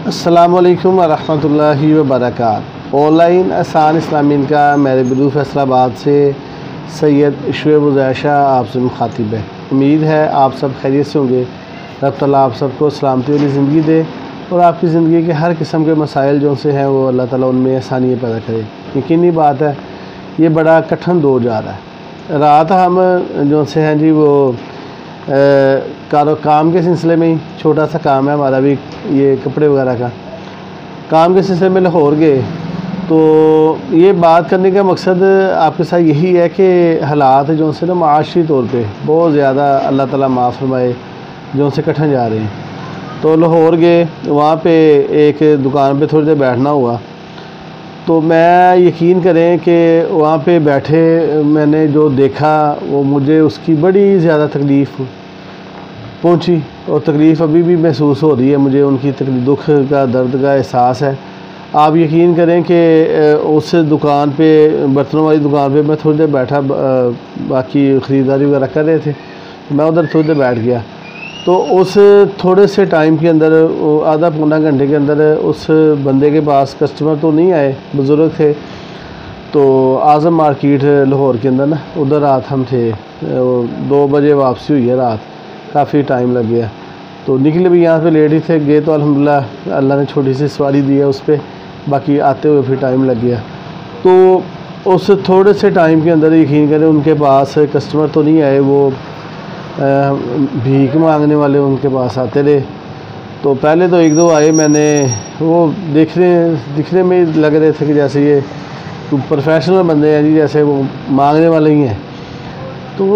अस्सलामु अलैकुम वरहमतुल्लाहि वबरकातुहू। ऑनलाइन आसान इस्लामी का मेरे बिलू फैसलाबाद से सैयद शुएब उज़ैशा आपसे मुखातिब है। उम्मीद है आप सब खैरियत से होंगे। रब ताला आप सबको सलामती वाली ज़िंदगी दे और आपकी ज़िंदगी के हर किस्म के मसाइल जो से हैं वो अल्लाह ताला उनमें आसानियाँ पैदा करे। यकीनी बात है ये बड़ा कठिन दौर जा रहा है। रात हम जो से हैं जी वो काम के सिलसिले में ही छोटा सा काम है हमारा भी, ये कपड़े वगैरह का काम के सिलसिले में लाहौर गए। तो ये बात करने का मकसद आपके साथ यही है कि हालात जो से ना माशी तौर पे बहुत ज़्यादा अल्लाह ताला माफ़ फरमाए जो से कठिन जा रहे हैं। तो लाहौर गए, वहाँ पे एक दुकान पे थोड़ी देर बैठना हुआ। तो मैं यकीन करें कि वहाँ पे बैठे मैंने जो देखा वो मुझे उसकी बड़ी ज़्यादा तकलीफ़ पहुँची और तकलीफ़ अभी भी महसूस हो रही है मुझे। उनकी दुख का, दर्द का एहसास है। आप यकीन करें कि उस दुकान पे, बर्तनों वाली दुकान पे मैं थोड़ी देर बैठा, बाकी ख़रीदारी वगैरह कर रहे थे, मैं उधर थोड़ी देर बैठ गया। तो उस थोड़े से टाइम के अंदर, आधा पौना घंटे के अंदर, उस बंदे के पास कस्टमर तो नहीं आए, बुज़ुर्ग थे। तो आज़म मार्केट लाहौर के अंदर ना, उधर रात हम थे। 2 बजे वापसी हुई है रात, काफ़ी टाइम लग गया। तो निकले भी यहाँ पे लेट ही थे, गए तो अल्हम्दुलिल्लाह अल्लाह ने छोटी सी सवारी दी है उस पर, बाकी आते हुए फिर टाइम लग गया। तो उस थोड़े से टाइम के अंदर यकीन करें उनके पास कस्टमर तो नहीं आए, वो भीख मांगने वाले उनके पास आते रहे। तो पहले तो 1-2 आए, मैंने वो दिखने में लग रहे थे कि जैसे ये प्रोफेशनल बंदे हैं जी, जैसे वो मांगने वाले ही हैं। तो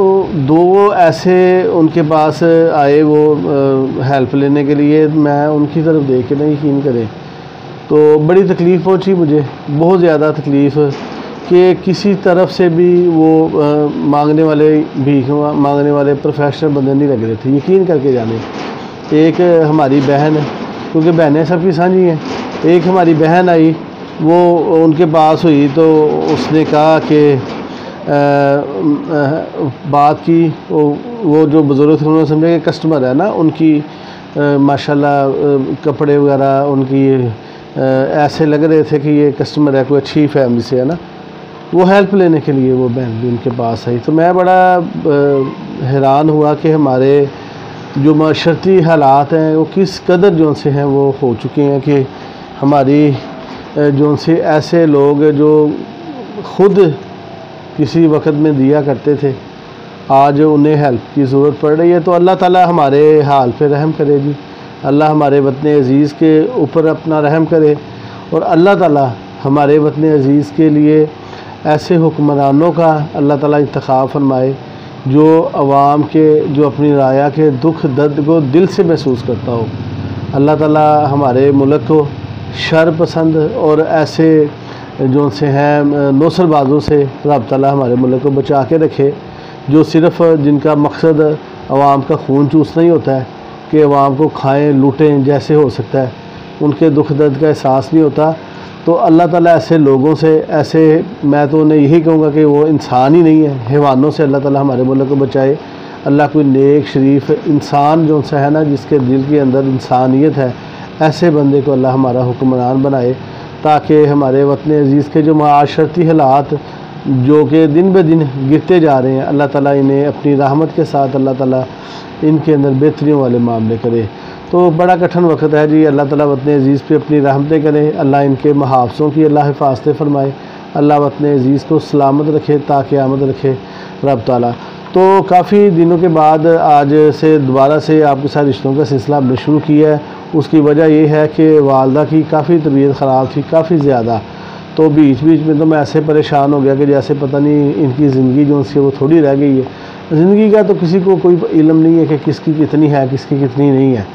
2 ऐसे उनके पास आए वो हेल्प लेने के लिए। मैं उनकी तरफ देख के ना यकीन करें तो बड़ी तकलीफ़ पहुंची मुझे, बहुत ज़्यादा तकलीफ़, कि किसी तरफ से भी वो मांगने वाले, भीख मांगने वाले प्रोफेशनल बंदे नहीं लग रहे थे। यकीन करके जाने, एक हमारी बहन, क्योंकि बहनें सबकी साझी हैं, एक हमारी बहन आई, वो उनके पास हुई तो उसने कहा कि बात की, वो जो बुज़ुर्ग थे उन्होंने समझा कि कस्टमर है ना उनकी, माशाल्लाह कपड़े वगैरह उनकी ऐसे लग रहे थे कि ये कस्टमर है, कोई अच्छी फैमिली से है ना। वो हेल्प लेने के लिए वो बहन भी उनके पास आई। तो मैं बड़ा हैरान हुआ कि हमारे जो माशरती हालात हैं वो किस कदर जो से हैं वो हो चुके हैं कि हमारी जो से ऐसे लोग जो ख़ुद किसी वक्त में दिया करते थे, आज उन्हें हेल्प की ज़रूरत पड़ रही है। तो अल्लाह ताला हमारे हाल पे रहम करे जी, अल्लाह हमारे वतन अज़ीज़ के ऊपर अपना रहम करे और अल्लाह ताला हमारे वतन अज़ीज़ के लिए ऐसे हुक्मरानों का अल्लाह ताला इंतखाब फरमाए जो अवाम के, जो अपनी राया के दुख दर्द को दिल से महसूस करता हो। अल्लाह ताला हमारे मुल्क को शर पसंद और ऐसे जो से हैं नौसरबाजों से रब ताला हमारे मुल्क को बचा के रखे, जो सिर्फ़ जिनका मकसद अवाम का खून चूसना ही होता है कि अवाम को खाएं लूटें जैसे हो सकता है, उनके दुख दर्द का एहसास नहीं होता। तो अल्लाह ताला ऐसे लोगों से, ऐसे मैं तो उन्हें यही कहूँगा कि वो इंसान ही नहीं है, हैवानों से अल्लाह ताला हमारे मुल्क को बचाए। अल्लाह कोई नेक शरीफ इंसान जो सा है ना, जिसके दिल के अंदर इंसानियत है, ऐसे बंदे को अल्लाह हमारा हुक्मरान बनाए, ताकि हमारे वतन अज़ीज़ के जो माशरती हालात जो कि दिन ब दिन गिरते जा रहे हैं, अल्लाह ताला इन्हें अपनी रहमत के साथ अल्लाह ताला इनके अंदर बेहतरियों वाले मामले करे। तो बड़ा कठिन वक्त है जी, अल्लाह ताला वतन अज़ीज़ पे अपनी रहमतें करे, अल्लाह इनके मुहाफ़ज़ों की अल्लाह हिफाज़तें फ़रमाए, अल्लाह वतन अज़ीज़ को सलामत रखे, ताकि आमद रखे रब ताला। तो काफ़ी दिनों के बाद आज से दोबारा से आपके साथ रिश्तों का सिलसिला हमने शुरू किया है। उसकी वजह ये है कि वालदा की काफ़ी तबीयत ख़राब थी, काफ़ी ज़्यादा। तो बीच बीच में तो मैं ऐसे परेशान हो गया कि जैसे पता नहीं इनकी ज़िंदगी जो सी वो थोड़ी रह गई है। ज़िंदगी का तो किसी को कोई इल्म नहीं है कि किसकी कितनी है, किसकी कितनी नहीं है।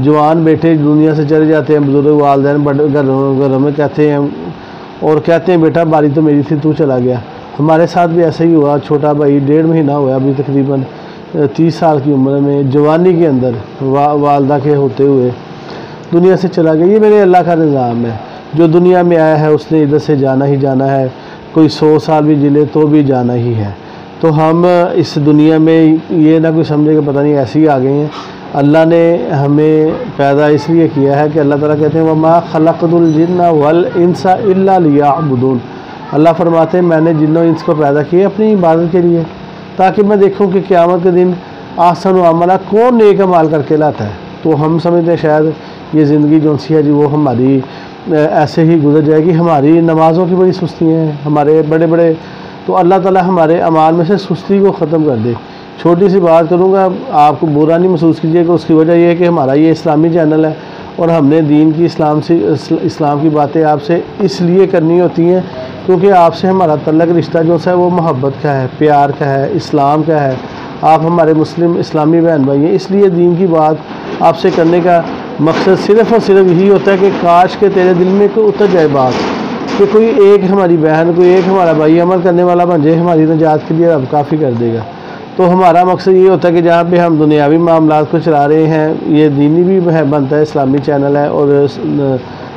जवान बेटे दुनिया से चले जाते हैं, बुज़ुर्ग वालिदैन बड़े घरों में कहते हैं और कहते हैं बेटा बारी तो मेरी थी, तू चला गया। हमारे साथ भी ऐसा ही हुआ। छोटा भाई 1.5 महीना हुआ अभी, तकरीबन 30 साल की उम्र में, जवानी के अंदर वालदा के होते हुए दुनिया से चला गया। ये मेरे अल्लाह का निज़ाम है, जो दुनिया में आया है उसने इधर से जाना ही जाना है। कोई 100 साल भी जिले तो भी जाना ही है। तो हम इस दुनिया में ये ना कोई समझे कि पता नहीं ऐसे ही आ गए हैं। अल्लाह ने हमें पैदा इसलिए किया है कि अल्लाह ताला कहते हैं वमा खलक़तुल जिन्ना वल इंसा इल्ला लियअबुदून। अल्लाह फरमाते हैं मैंने जिन्नों इंस को पैदा किया अपनी इबादत के लिए, ताकि मैं देखूं कि क़यामत के दिन आसन व अमला कौन नेक अमाल करके लाता है। तो हम समझते हैं शायद ये ज़िंदगी जो सी है जी वो हमारी ऐसे ही गुजर जाएगी। हमारी नमाज़ों की बड़ी सुस्ती हैं, हमारे बड़े बड़े, तो अल्लाह ताला हमारे अमाल में से सुस्ती को ख़त्म कर दे। छोटी सी बात करूँगा, आपको बुरा नहीं महसूस कीजिएगा। उसकी वजह यह है कि हमारा ये इस्लामी चैनल है और हमने दीन की इस्लाम की बातें आपसे इसलिए करनी होती हैं क्योंकि आपसे हमारा तल्लक रिश्ता जो है वो मोहब्बत का है, प्यार का है, इस्लाम का है। आप हमारे मुस्लिम इस्लामी बहन भाई हैं, इसलिए दीन की बात आपसे करने का मकसद सिर्फ़ और सिर्फ यही होता है कि काश के तेरे दिल में कोई उतर जाए बात कि कोई एक हमारी बहन, कोई एक हमारा भाई अमल करने वाला बन जाए, हमारी निजात के लिए अब काफ़ी कर देगा। तो हमारा मकसद ये होता है कि जहाँ पे हम दुनियावी मामलात को चला रहे हैं, ये दीनी भी है बनता है, इस्लामी चैनल है और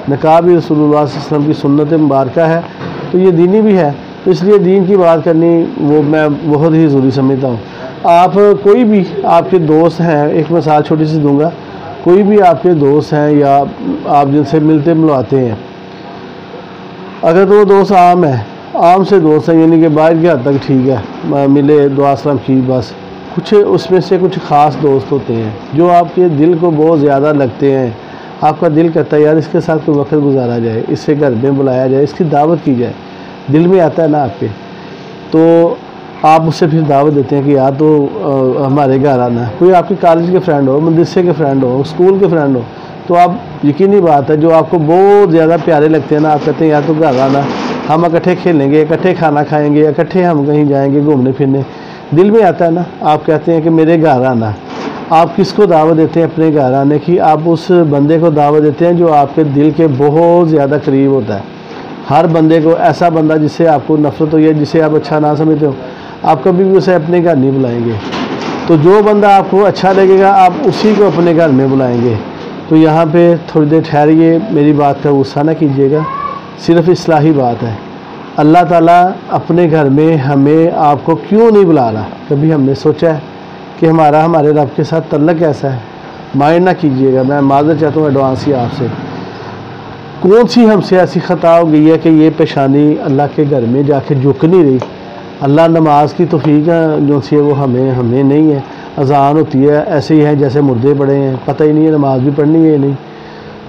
निकाह भी रसूलुल्लाह सल्लल्लाहु अलैहि वसल्लम की सुन्नत मुबारक है, तो ये दीनी भी है। तो इसलिए दीन की बात करनी वो मैं बहुत ही ज़रूरी समझता हूँ। आप कोई भी आपके दोस्त हैं, एक मिसाल छोटी सी दूँगा, कोई भी आपके दोस्त हैं या आप जिनसे मिलते मिलवाते हैं, अगर तो वो दोस्त आम है, आम से दोस्त हैं यानी कि बाहर की हद तक ठीक है, मिले दुआ सलाम की, बस कुछ उसमें से कुछ ख़ास दोस्त होते हैं जो आपके दिल को बहुत ज़्यादा लगते हैं। आपका दिल करता है यार इसके साथ कोई वक्त गुजारा जाए, इससे घर में बुलाया जाए, इसकी दावत की जाए, दिल में आता है ना आपके, तो आप उससे फिर दावत देते हैं कि यार तो हमारे घर आना। कोई आपके कॉलेज के फ्रेंड हो, मदरसे के फ्रेंड हो, स्कूल के फ्रेंड हो, तो आप यकीनी बात है जो आपको बहुत ज़्यादा प्यारे लगते हैं ना, आप कहते हैं यार तो घर आना, हम इकट्ठे खेलेंगे, इकट्ठे खाना खाएंगे, इकट्ठे हम कहीं जाएंगे घूमने फिरने, दिल में आता है ना। आप कहते हैं कि मेरे घर आना। आप किसको दावत देते हैं अपने घर आने की? आप उस बंदे को दावत देते हैं जो आपके दिल के बहुत ज़्यादा करीब होता है। हर बंदे को, ऐसा बंदा जिससे आपको नफरत हो या जिसे आप अच्छा ना समझते हो, आप कभी भी उसे अपने घर नहीं बुलाएंगे। तो जो बंदा आपको अच्छा लगेगा आप उसी को अपने घर में बुलाएंगे। तो यहाँ पे थोड़ी देर ठहरिए, मेरी बात का गुस्सा ना कीजिएगा, सिर्फ इस्लाही बात है। अल्लाह ताला अपने घर में हमें आपको क्यों नहीं बुला रहा? कभी हमने सोचा है कि हमारे रब के साथ तल्लक कैसा है? माइंड ना कीजिएगा, मैं माज़रत चाहता हूँ एडवांस ही आपसे। कौन सी हमसे ऐसी ख़ता हो गई है कि ये पेशानी अल्लाह के घर में जाके झुक नहीं रही? अल्लाह नमाज की तौफीक जो सी है वो हमें नहीं है। अजान होती है ऐसे ही है जैसे मुर्दे पड़े हैं, पता ही नहीं है नमाज भी पढ़नी है नहीं।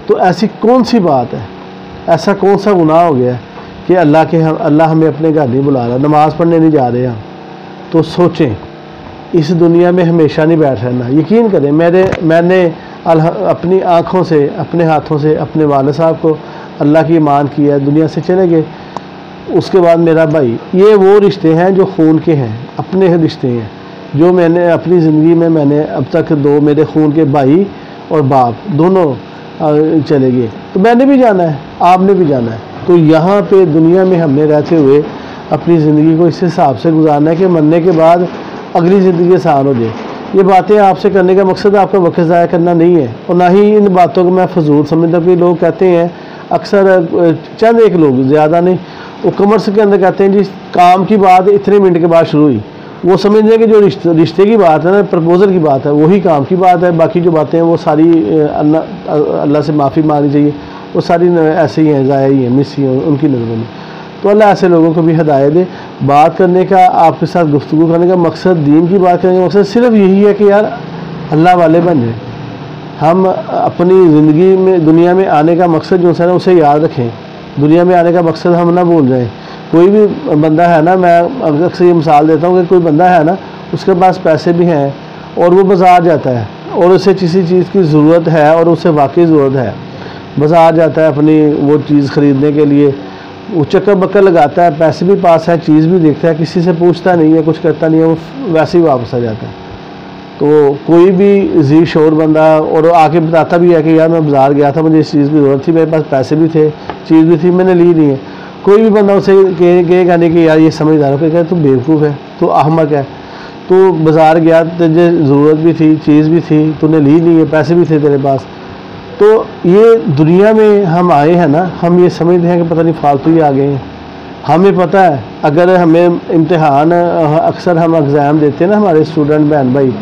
तो ऐसी कौन सी बात है, ऐसा कौन सा गुनाह हो गया कि अल्लाह हमें अपने घर नहीं बुला रहा, नमाज़ पढ़ने नहीं जा रहे हम? तो सोचें, इस दुनिया में हमेशा नहीं बैठ रहना। यकीन करें, मैंने अपनी आँखों से, अपने हाथों से अपने वालिद साहब को अल्लाह की ईमान किया, दुनिया से चले गए। उसके बाद मेरा भाई, ये वो रिश्ते हैं जो खून के हैं, अपने रिश्ते हैं जो मैंने अपनी ज़िंदगी में मैंने अब तक दो मेरे खून के भाई और बाप दोनों चले गए। तो मैंने भी जाना है, आपने भी जाना है। तो यहाँ पे दुनिया में हमने रहते हुए अपनी ज़िंदगी को इस हिसाब से गुजारना है कि मरने के बाद अगली ज़िंदगी आसान हो जाए। ये बातें आपसे करने का मकसद आपका वक्त ज़ाया करना नहीं है और ना ही इन बातों को मैं फजूल समझता हूँ। कि लोग कहते हैं अक्सर, चंद एक लोग, ज़्यादा नहीं, वो कमर्स के अंदर कहते हैं जी काम की बात इतने मिनट के बाद शुरू हुई। वो समझते हैं कि जो रिश्ते की बात है ना, प्रपोज़ल की बात है, वही काम की बात है। बाकी जो बातें हैं वो सारी अल्लाह से माफ़ी मांगनी चाहिए, वो सारी ऐसे ही हैं, ज़ाया ही हैं, मिस ही हैं उनकी नज़रों में। तो अल्लाह ऐसे लोगों को भी हिदायत दे। बात करने का, आपके साथ गुफ्तगू करने का मकसद, दीन की बात करने का मकसद सिर्फ यही है कि यार अल्लाह वाले बन जाए। हम अपनी ज़िंदगी में, दुनिया में आने का मकसद जो है ना उसे याद रखें। दुनिया में आने का मकसद हम ना भूल जाएं। कोई भी बंदा है ना, मैं अक्सर ये मिसाल देता हूँ कि कोई बंदा है ना, उसके पास पैसे भी हैं और वो बाज़ार जाता है और उसे किसी चीज़ की ज़रूरत है और उसे वाकई ज़रूरत है, बाज़ार जाता है अपनी वो चीज़ ख़रीदने के लिए, वो चक्कर बक्कर लगाता है, पैसे भी पास है, चीज़ भी देखता है, किसी से पूछता नहीं है, कुछ करता नहीं है, वो वैसे ही वापस आ जाता है। तो कोई भी जी शोर बंदा और आके बताता भी है कि यार मैं बाज़ार गया था, मुझे इस चीज़ की ज़रूरत थी, मेरे पास पैसे भी थे, चीज़ भी थी, मैंने ली नहीं है। कोई भी बंदा उसे कहेगा नहीं कि यार ये समझदार हो, कहेगा तू बेवकूफ़ है, तू अहमक है, तू बाज़ार गया, तुझे ज़रूरत भी थी, चीज़ भी थी, तूने ली नहीं है, पैसे भी थे तेरे पास। तो ये दुनिया में हम आए हैं ना, हम ये समझते हैं कि पता नहीं फालतू ही आ गए हैं। हमें पता है अगर हमें इम्तिहान, अक्सर हम एग्ज़ाम देते हैं ना, हमारे स्टूडेंट बहन भाई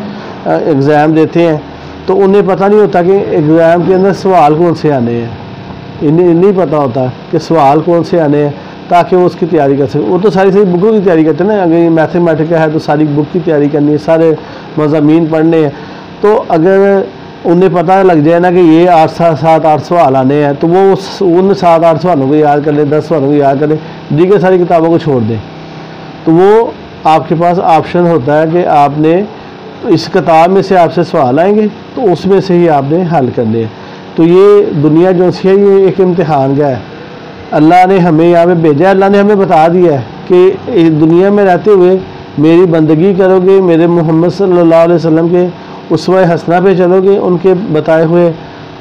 एग्ज़ाम देते हैं तो उन्हें पता नहीं होता कि एग्ज़ाम के अंदर सवाल कौन से आने हैं, इन्हें नहीं पता होता कि सवाल कौन से आने हैं, ताकि वो उसकी तैयारी कर सके। वो तो सारी बुकों की तैयारी करते हैं ना, अगर मैथमेटिक्स का है तो सारी बुक की तैयारी करनी है, सारे मज़ामीन पढ़ने हैं। तो अगर उन्हें पता लग जाए ना कि ये 7-8 सवाल आने हैं, तो वो उन 7-8 सवालों को याद कर ले, 10 सवालों को याद कर ले, दीगर सारी किताबों को छोड़ दें। तो वो आपके पास ऑप्शन होता है कि आपने इस किताब में से आपसे सवाल आएंगे तो उसमें से ही आपने हल करने हैं। तो ये दुनिया जो सी है ये एक इम्तिहान का है। अल्लाह ने हमें यहाँ पे भेजा है, अल्लाह ने हमें बता दिया है कि दुनिया में रहते हुए मेरी बंदगी करोगे, मेरे मोहम्मद सल्लल्लाहु अलैहि वसल्लम के उसवा हसना पे चलोगे, उनके बताए हुए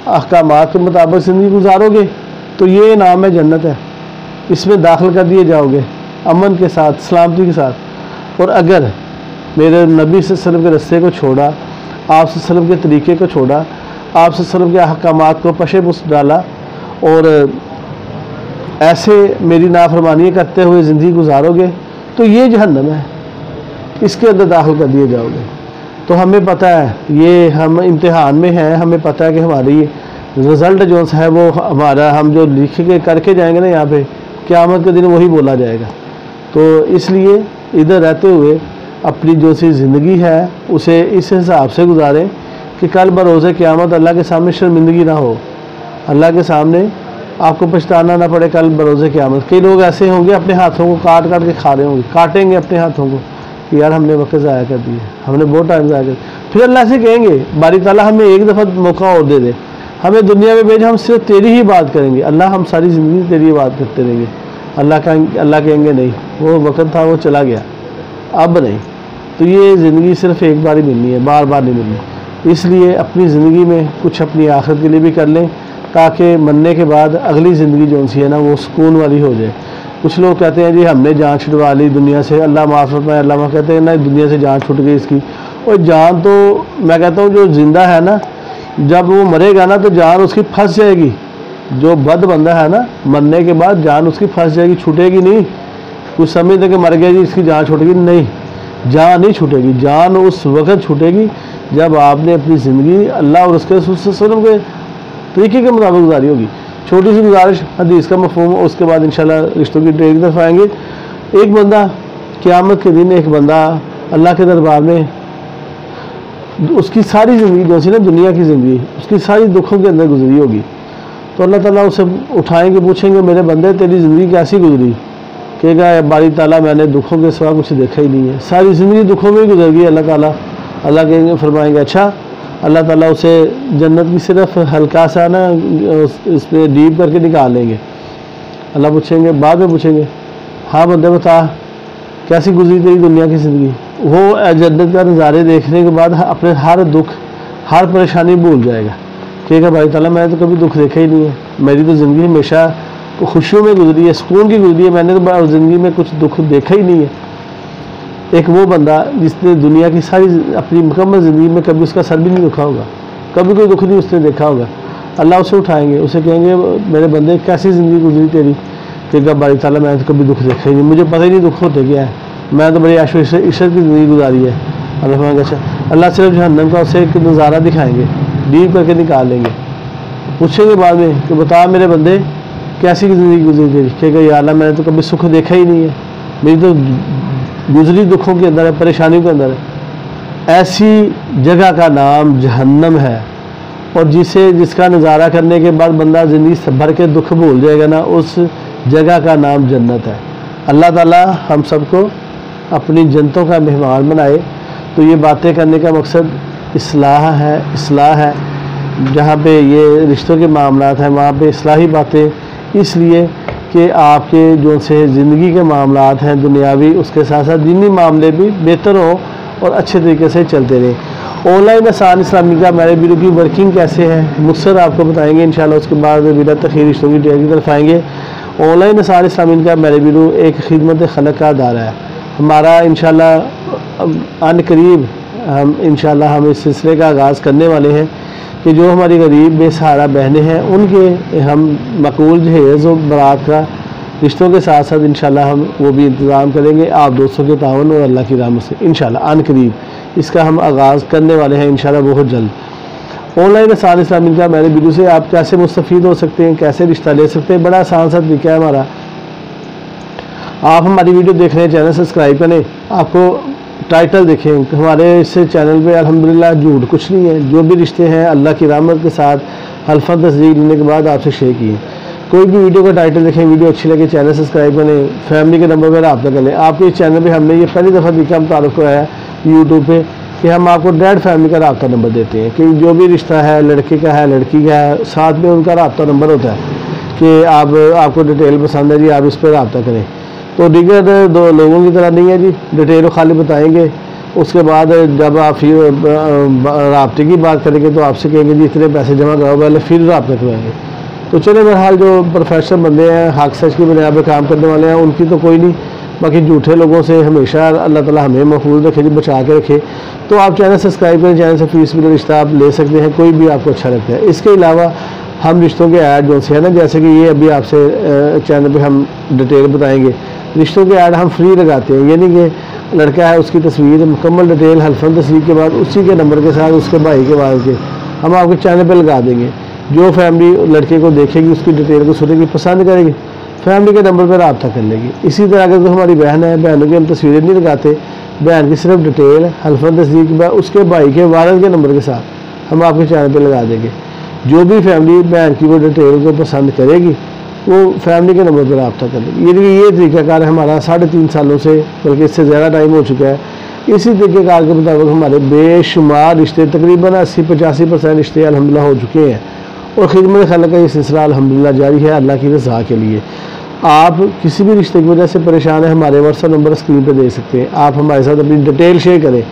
अहकामात के मुताबिक ज़िंदगी गुजारोगे, तो ये नाम है जन्नत है, इसमें दाखिल कर दिए जाओगे अमन के साथ, सलामती के साथ। और अगर मेरे नबी सल्लल्लाहु अलैहि वसल्लम के रस्ते को छोड़ा, आप सल्लल्लाहु अलैहि वसल्लम के तरीके को छोड़ा, आप सल्लल्लाहु अलैहि वसल्लम के अहकामात को पशे पुश डाला और ऐसे मेरी नाफरमानी करते हुए ज़िंदगी गुजारोगे, तो ये जहन्नम है, इसके अंदर दाखिल कर दिए जाओगे। तो हमें पता है ये हम इम्तिहान में हैं, हमें पता है कि हमारी रिज़ल्ट जो है वो हमारा, हम जो लिख के करके जाएंगे ना यहाँ पे क़यामत के दिन वही बोला जाएगा। तो इसलिए इधर रहते हुए अपनी जो सी ज़िंदगी है उसे इस हिसाब से गुजारें कि कल बरोज़े क़यामत अल्लाह के सामने शर्मिंदगी ना हो, अल्लाह के सामने आपको पछताना ना पड़े कल बरोज़े क़यामत। कई लोग ऐसे होंगे अपने हाथों को काट काट के खा रहे होंगे, काटेंगे अपने हाथों को कि यार हमने वक्त ज़ाया कर दिया, हमने बहुत टाइम ज़ाया कर दिया। फिर अल्लाह से कहेंगे बारी ताला हमें एक दफ़ा मौका और दे दे, हमें दुनिया में भेज, हम सिर्फ तेरी ही बात करेंगे, अल्लाह हम सारी ज़िंदगी तेरी बात करते रहेंगे। अल्लाह कहेंगे नहीं, वो वक्त था वो चला गया, अब नहीं। तो ये ज़िंदगी सिर्फ एक बार ही मिलनी है, बार बार नहीं मिलनी। इसलिए अपनी ज़िंदगी में कुछ अपनी आखिरत के लिए भी कर लें, ताकि मरने के बाद अगली ज़िंदगी जो सी है ना वो सुकून वाली हो जाए। कुछ लोग कहते हैं जी हमने जान छुड़वा ली दुनिया से, अल्लाह माफ़ फरमाए, अल्लाह माफ़, कहते हैं ना दुनिया से जान छूट गई इसकी। और जान तो मैं कहता हूँ जो ज़िंदा है ना, जब वो मरेगा ना तो जान उसकी फंस जाएगी। जो बद बंदा है ना, मरने के बाद जान उसकी फंस जाएगी, छूटेगी नहीं। कुछ समझते कि मर गया जी इसकी जान छूटेगी, नहीं, जान नहीं छूटेगी। जान उस वक़्त छूटेगी जब आपने अपनी ज़िंदगी अल्लाह और उसके रसूल सल्लल्लाहु अलैहि वसल्लम के तरीके के मुताबिक गुजारी होगी। छोटी सी गुजारिश हदीस का मफ़हूम, उसके बाद इंशाल्लाह रिश्तों की एक तरफ आएंगे। एक बंदा क़यामत के दिन, एक बंदा अल्लाह के दरबार में, उसकी सारी ज़िंदगी जो सी ना दुनिया की ज़िंदगी उसकी सारी दुखों के अंदर गुजरी होगी। तो अल्लाह ताला उसे उठाएंगे, पूछेंगे मेरे बंदे तेरी ज़िंदगी कैसी गुजरी? कहेगा बारी ताला मैंने दुखों के सिवा कुछ देखा ही नहीं है, सारी ज़िंदगी दुखों में ही गुजर गई। अल्लाह कहेंगे, फरमाएंगे अच्छा। अल्लाह ताला उसे जन्नत की सिर्फ हल्का सा ना इस पर डीप करके निकाल लेंगे। अल्लाह पूछेंगे, बाद में पूछेंगे, हाँ बंदे बता कैसी गुजरी तेरी दुनिया की ज़िंदगी? वो जन्नत का नज़ारे देखने के बाद अपने हर दुख, हर परेशानी भूल जाएगा। कहेगा भाई ताला मैंने तो कभी दुख देखा ही नहीं है, मेरी तो ज़िंदगी हमेशा खुशियों में गुजरी है, सुकून की गुजरी है, मैंने तो ज़िंदगी में कुछ दुख देखा ही नहीं है। एक वो बंदा जिसने दुनिया की सारी अपनी मुकम्मल ज़िंदगी में कभी उसका सर भी नहीं दुखा होगा, कभी कोई दुख नहीं उसने देखा होगा। अल्लाह उसे उठाएंगे, उसे कहेंगे मेरे बंदे कैसी ज़िंदगी गुजरी तेरी? कहेगा बारी ताला मैंने तो कभी दुख देखा ही नहीं, मुझे पता ही नहीं दुख होते क्या है, मैं तो बड़ी आशो इशरत की ज़िंदगी गुजारी है। अल्लाह कहेंगे अच्छा। अल्लाह सिर्फ जहन्नम का उसे एक नज़ारा दिखाएंगे, डीप करके निकाल लेंगे। पूछेंगे बाद में कि बता मेरे बंदे कैसी ज़िंदगी गुजरी तेरी? कहेगा या अल्लाह मैंने तो कभी सुख देखा ही नहीं है, मेरी तो गुजरी दुखों के अंदर है, परेशानियों के अंदर है। ऐसी जगह का नाम जहन्नम है, और जिसका नज़ारा करने के बाद बंदा ज़िंदगी से भर के दुख भूल जाएगा ना, उस जगह का नाम जन्नत है। अल्लाह ताला हम सबको अपनी जन्नतों का मेहमान बनाए। तो ये बातें करने का मकसद इस्लाह है। जहाँ पे ये रिश्तों के मामलात हैं वहाँ पे इस्लाही बातें, इसलिए कि आपके जो से ज़िंदगी के मामलात हैं दुनियावी, उसके साथ साथ दीनी मामले भी बेहतर हो और अच्छे तरीके से चलते रहें। ऑनलाइन आसान इस्लामी का मेरे ब्यूरो की वर्किंग कैसे है मुख्तसर आपको बताएंगे इंशाल्लाह। उसके बाद बिला तखीर रिश्तों की तैयारी की तरफ आएंगे। ऑनलाइन आसान इस्लामी का मेरे ब्यूरो एक खिदमत खलक का अदारा है हमारा। इंशाल्लाह अनकरीब हम इस सिलसिले का आगाज़ करने वाले हैं कि जो हमारी गरीब बेसहारा बहनें हैं उनके हम मकबूल जहेज़ और बारात का रिश्तों के साथ साथ इंशाल्लाह हम वो भी इंतज़ाम करेंगे आप दोस्तों के तावन और अल्लाह की रहमत से इंशाल्लाह अनकरीब इसका हम आगाज़ करने वाले हैं इंशाल्लाह बहुत जल्द। ऑनलाइन आसान इस्लामिक का मेरे वीडियो से आप कैसे मुस्तफ़ीद हो सकते हैं, कैसे रिश्ता ले सकते हैं, बड़ा आसान सा तरीका है हमारा। आप हमारी वीडियो देख रहे हैं, चैनल सब्सक्राइब करें। आपको टाइटल देखें, हमारे इस चैनल पे अल्हम्दुलिल्लाह झूठ कुछ नहीं है। जो भी रिश्ते हैं अल्लाह की रहमत के साथ हल्फा तस्दीक लेने के बाद आपसे शेयर किए। कोई भी वीडियो का टाइटल देखें, वीडियो अच्छी लगे चैनल सब्सक्राइब करें, फैमिली के नंबर पर रब्ता करें। आपके इस चैनल पे हमने ये पहली दफ़ा तरीका मुतारफ़ कराया यूट्यूब पे कि हम आपको डायरेक्ट फैमिली का रब्ता नंबर देते हैं कि जो भी रिश्ता है, लड़के का है, लड़की का है, साथ में उनका रब्ता नंबर होता है कि आपको डिटेल पसंद है जी, आप इस पर रब्ता करें। तो दीगर दो लोगों की तरह नहीं है जी, डिटेल खाली बताएंगे। उसके बाद जब आप फिर रब्ते की बात करेंगे तो आपसे कहेंगे जी इतने पैसे जमा कराओ, पहले फिर रब्ता करवाएंगे। तो चले बहरहाल जो प्रोफेशनल बंदे हैं, हक सच की बुनियाद पर काम करने वाले हैं, उनकी तो कोई नहीं। बाकी झूठे लोगों से हमेशा अल्लाह ताला हमें महफूज रखे जी, बचा के रखे। तो आप चैनल सब्सक्राइब करें, चैनल से फीस भी रिश्ता आप ले सकते हैं, कोई भी आपको अच्छा लगता है। इसके अलावा हम रिश्तों के ऐड जो से है ना, जैसे कि ये अभी आपसे चैनल पे हम डिटेल बताएंगे। रिश्तों के ऐड हम फ्री लगाते हैं, यानी कि लड़का है उसकी तस्वीर मुकम्मल डिटेल हल्फन तस्वीर के बाद उसी के नंबर के साथ उसके भाई के बाद के हम आपके चैनल पे लगा देंगे। जो फैमिली लड़के को देखेगी, उसकी डिटेल को सुनेगी, पसंद करेगी, फैमिली के नंबर पर रब्ता कर लेगी। इसी तरह अगर तो हमारी बहन है, बहनों की हम तस्वीरें नहीं लगाते, बहन की सिर्फ डिटेल हल्फन तस्वीर के बाद उसके भाई के वालिद के नंबर के साथ हम आपके चैनल पर लगा देंगे। जो भी फैमिली बहन की वो डिटेल को पसंद करेगी वो फैमिली के नंबर पर रब्ता कर लेगी। यानी कि ये तरीक़ाकार हमारा 3.5 सालों से, बल्कि इससे ज़्यादा टाइम हो चुका है। इसी तरीक़ेकार के मुताबिक हमारे बेशुमार रिश्ते, तकरीबन 80-85% रिश्ते अल्हम्दुलिल्लाह हो चुके हैं और खिदमत खल्क़ का ये सिलसिला अल्हम्दुलिल्लाह जारी है अल्लाह की रज़ा के लिए। आप किसी भी रिश्ते की वजह से परेशान है, हमारे व्हाट्सएप नंबर स्क्रीन पर दे सकते हैं। आप हमारे साथ अपनी डिटेल शेयर करें,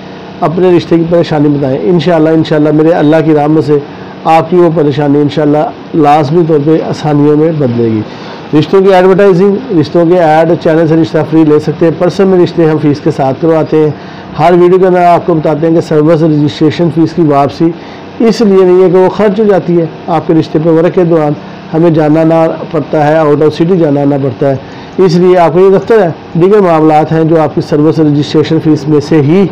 अपने रिश्ते की परेशानी बताएं। इंशाअल्लाह मेरे अल्लाह की रहमत से आपकी वो परेशानी इंशाअल्लाह लाज़मी तौर पे आसानियों में बदलेगी। रिश्तों की एडवर्टाइजिंग, रिश्तों के ऐड चैनल से रिश्ता फ्री ले सकते हैं। पर्सन में रिश्ते हम फीस के साथ करवाते हैं। हर वीडियो के अंदर आपको बताते हैं कि सर्विस रजिस्ट्रेशन फ़ीस की वापसी इसलिए नहीं है कि वो खर्च हो जाती है, आपके रिश्ते पर वर्क के दौरान हमें जाना ना पड़ता है, आउट ऑफ सिटी जाना ना पड़ता है, इसलिए आपको ये दफ्तर है। दीगर मामलात हैं जो आपकी सर्विस रजिस्ट्रेशन फ़ीस में से ही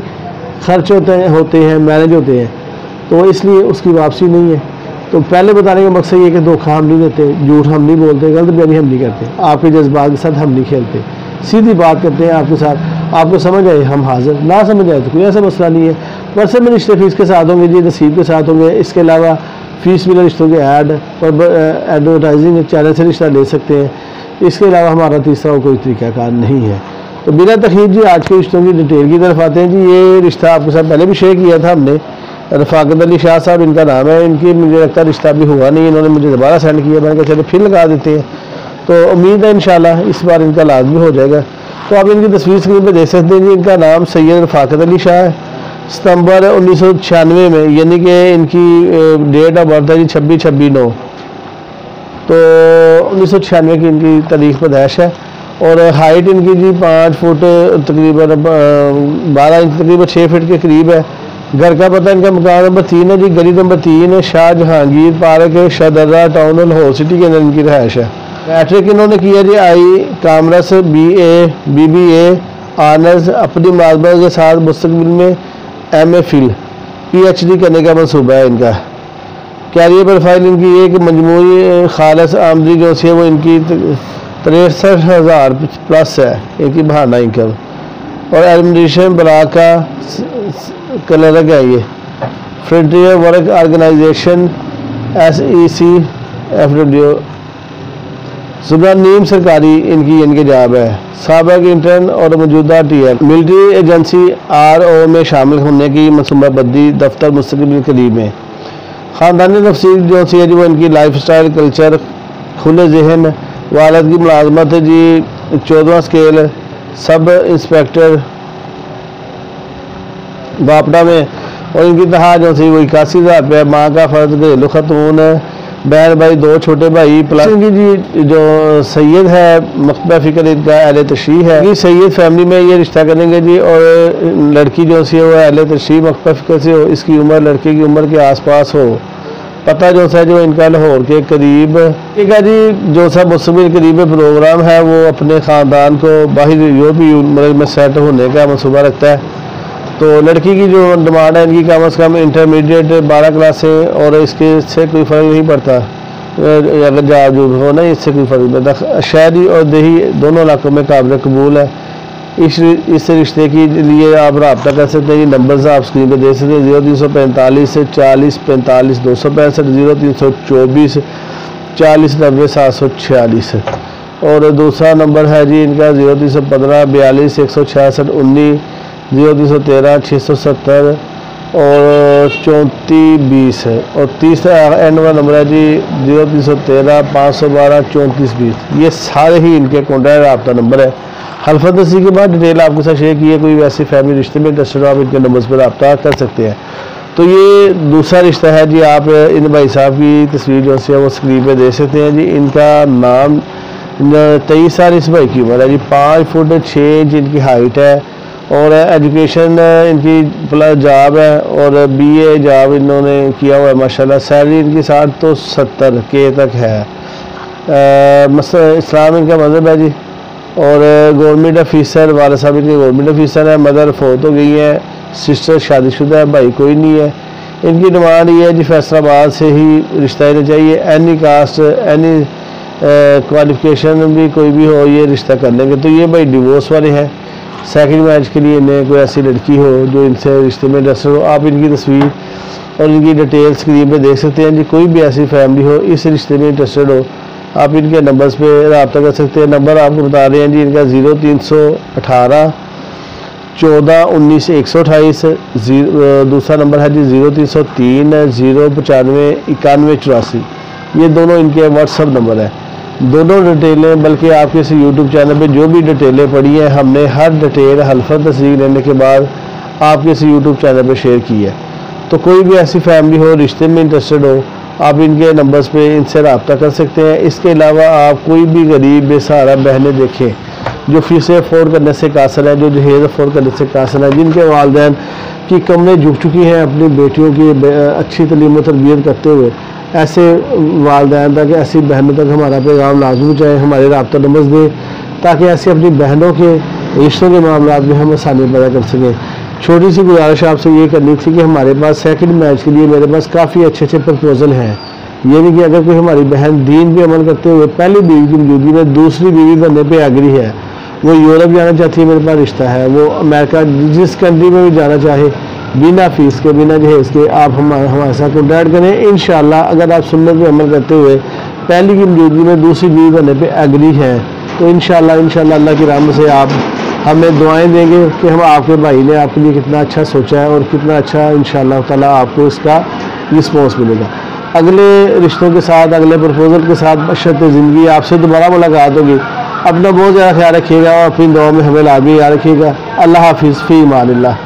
खर्च होते हैं, मैनेज होते हैं, तो इसलिए उसकी वापसी नहीं है। तो पहले बताने का मकसद ये कि धोखा हम नहीं देते, झूठ हम नहीं बोलते, गलत बयानी हम नहीं करते, आपके जज्बात के साथ हम नहीं खेलते, सीधी बात करते हैं आपके साथ। आपको समझ आए हम हाजिर, ना समझ आए तो कोई ऐसा मसला नहीं है। पर्सन में रिश्ते फीस के साथ होंगे जी, नसीब के साथ होंगे। इसके अलावा फीस बिना रिश्तों के ऐड और एडवर्टाइजिंग चैनल से रिश्ता ले सकते हैं। इसके अलावा हमारा तीसरा कोई तरीक़ाकार नहीं है। तो बिना तखीर जी आज के रिश्तों की डिटेल की तरफ आते हैं जी। ये रिश्ता आपके साथ पहले भी शेयर किया था हमने, रफ़ाकत अली शाह साहब इनका नाम है। इनकी मुझे लगता है रिश्ता भी हुआ नहीं, इन्होंने मुझे दोबारा सेंड किया, मैंने कहा चलो फिर लगा देते हैं। तो उम्मीद है इंशाल्लाह इस बार इनका लाज़मी हो जाएगा। तो आप इनकी तस्वीर स्क्रीन पर देख सकते हैं जी। इनका नाम सैयद रफ़ाकत अली शाह है। सितंबर 1996 में, यानी कि इनकी डेट ऑफ बर्थ है जी 26/9, तो 1996 की इनकी तारीख पैदाइश है। और हाइट इनकी जी 5 फुट तकरीबन 12 इंच, तकरीबन 6 फीट के करीब है। घर का पता इनका मकान नंबर 3 है जी, गली number 3 Shah Jahangir park, Shahdara town, Lahore city के अंदर इनकी रहायश है। मैट्रिक इन्होंने किया जी I com, BA, BBA honours. अपनी मालबा के साथ मुस्तकबिल में MA फिल PhD करने का मनसूबा है इनका। कैरियर प्रोफाइल इनकी एक मजमूई खालस आमदनी जो सी है वो इनकी 63,000 प्लस है इनकी बहाना इनकम। और एडमिनिस्ट्रेशन ब्लॉक का क्लर्क है ये। Frontier work organisation SEC FW सुबह नीम सरकारी इनके जॉब है। साबिक इंटर्न और मौजूदा TR मिलिट्री एजेंसी RO में शामिल होने की मनसूबाबंदी दफ्तर मुस्तकबिल करीब में। ख़ानदानी तफसील जो सी है जी वो इनकी लाइफ स्टाइल, कल्चर, खुले जहन, वालद की मुलाजमत है जी 14वां स्केल सब इंस्पेक्टर बापड़ा में। और इनकी तनख्वाह जो थी वो 81,000 रुपये। माँ का फ़र्ज घरेलू खतून, बहन भाई 2 छोटे भाई प्लस इनकी जी जो सैयद है मकबा फ़िक्र इनका अहले तशरीह है। ये सैयद फैमिली में ये रिश्ता करेंगे जी। और लड़की जो सी है वो अहले तशरीह मकबा फ़िक्र से हो, इसकी उम्र लड़के की उम्र के आसपास हो। पता जो सा जो इनका लाहौर के करीब ठीक है जी। जो सा मुस्तकबिल करीब प्रोग्राम है वो अपने ख़ानदान को बाहर यूरोपीय मुल्क में सेट होने का मनसूबा रखता है। तो लड़की की जो डिमांड है इनकी कम से कम इंटरमीडिएट 12 क्लास से, और इसके से कोई फ़र्क नहीं पड़ता अगर जॉब जो हो ना, इससे कोई फ़र्क नहीं पड़ता। शहरी और देही दोनों इलाकों में काबिल कबूल है। इस रिश्ते के लिए आप रब्ता कर सकते हैं। ये नंबर आप स्क्रीन पर देख सकते हैं 0345 40 45 265, 0324 40 90 746। और दूसरा नंबर है जी इनका 0315 42 166 19, 0313 670 और 34 20 है। और तीसरा एंड वाला नंबर है जी 0313 512 34 20। ये सारे ही इनके कॉन्टैक्ट रब्ता नंबर है। हल्फत नसी के बाद डिटेल आपके साथ शेयर की है। कोई वैसे फैमिली रिश्ते में इंटरेस्टेड हो आप इनके नंबर्स पर रब्ता कर सकते हैं। तो ये दूसरा रिश्ता है जी। आप इन भाई साहब की तस्वीर जो है वो स्क्रीन पे देख सकते हैं जी। इनका नाम 23 साल इस भाई की उम्र है जी। 5 फुट 6 इंच इनकी हाइट है, और एजुकेशन इनकी प्लस जॉब है, और BA जॉब इन्होंने किया हुआ है माशाल्लाह। सैलरी इनकी 60 तो 70 के तक है। इस्लाम इनका मज़हब है जी, और गवर्नमेंट ऑफिसर वाले साहब इनके गवर्नमेंट ऑफिसर है। मदर फोत हो गई है, सिस्टर शादीशुदा है, भाई कोई नहीं है। इनकी डिमांड ये है जी फैसलाबाद से ही रिश्ता इन्हें चाहिए। एनी कास्ट एनी क्वालिफिकेशन भी कोई भी हो ये रिश्ता कर लेंगे। तो ये भाई डिवोर्स वाले हैं। सेकंड मैरिज के लिए इन्हें कोई ऐसी लड़की हो जो इनसे रिश्ते में इंटरेस्टेड हो। आप इनकी तस्वीर और इनकी डिटेल स्क्रीन पे देख सकते हैं जी। कोई भी ऐसी फैमिली हो इस रिश्ते में इंटरेस्टेड हो आप इनके नंबर्स पे रब्ता कर सकते हैं। नंबर आपको बता रहे हैं जी इनका 0318 14 19 128। दूसरा नंबर है जी 0303 095 91 84। ये दोनों इनके व्हाट्सअप नंबर है। दोनों डिटेलें, बल्कि आपके इस यूट्यूब चैनल पे जो भी डिटेलें पड़ी हैं हमने हर डिटेल हल्फत तस्दीक लेने के बाद आपके इस यूट्यूब चैनल पे शेयर की है। तो कोई भी ऐसी फैमिली हो रिश्ते में इंटरेस्टेड हो आप इनके नंबर्स पे इनसे रब्ता कर सकते हैं। इसके अलावा आप कोई भी गरीब बेसहारा बहनें देखें जो फीसें अफोर्ड करने से कासिर हैं, जो दहेज अफोर्ड करने से कासिर हैं, जिनके वालिदैन की कमरें झुक चुकी हैं अपनी बेटियों की अच्छी तालीम और तरबियत करते हुए, ऐसे वालिदैन तक ऐसी बहनों तक हमारा पैगाम लाजमी चाहे हमारे रब्ता नंबर दें, ताकि ऐसे अपनी बहनों के रिश्तों के मामला में हम आसानी पैदा कर सकें। छोटी सी गुजारिश आपसे ये करनी थी कि हमारे पास सेकंड मैच के लिए मेरे पास काफ़ी अच्छे प्रपोजल हैं। ये भी कि अगर कोई हमारी बहन दीन पे अमल करते हुए पहली बीवी की मौजूदगी में दूसरी बीवी बनने पे एग्री है, वो यूरोप जाना चाहती है, मेरे पास रिश्ता है, वो अमेरिका जिस कंट्री में भी जाना चाहे बिना फीस के बिना जहेज़ के आप हमारे साथ कॉन्टैक्ट करें। इंशाल्लाह अगर आप सुन्नत पे अमल करते हुए पहली की मौजूदगी में दूसरी बीवी बनने पे एग्री हैं तो इंशाल्लाह अल्लाह की रहमत से आप हमें दुआएं देंगे कि हम आपके भाई ने आपके लिए कितना अच्छा सोचा है और कितना अच्छा इंशाल्लाह ताला आपको इसका रिस्पॉन्स मिलेगा। अगले रिश्तों के साथ अगले प्रपोजल के साथ बशर्त ज़िंदगी आपसे दोबारा मुलाकात होगी। अपना बहुत ज़्यादा ख्याल रखिएगा और अपनी दुआ में हमें लाजमी याद रखिएगा। अल्लाह हाफिज़ फ़ी अमान अल्लाह।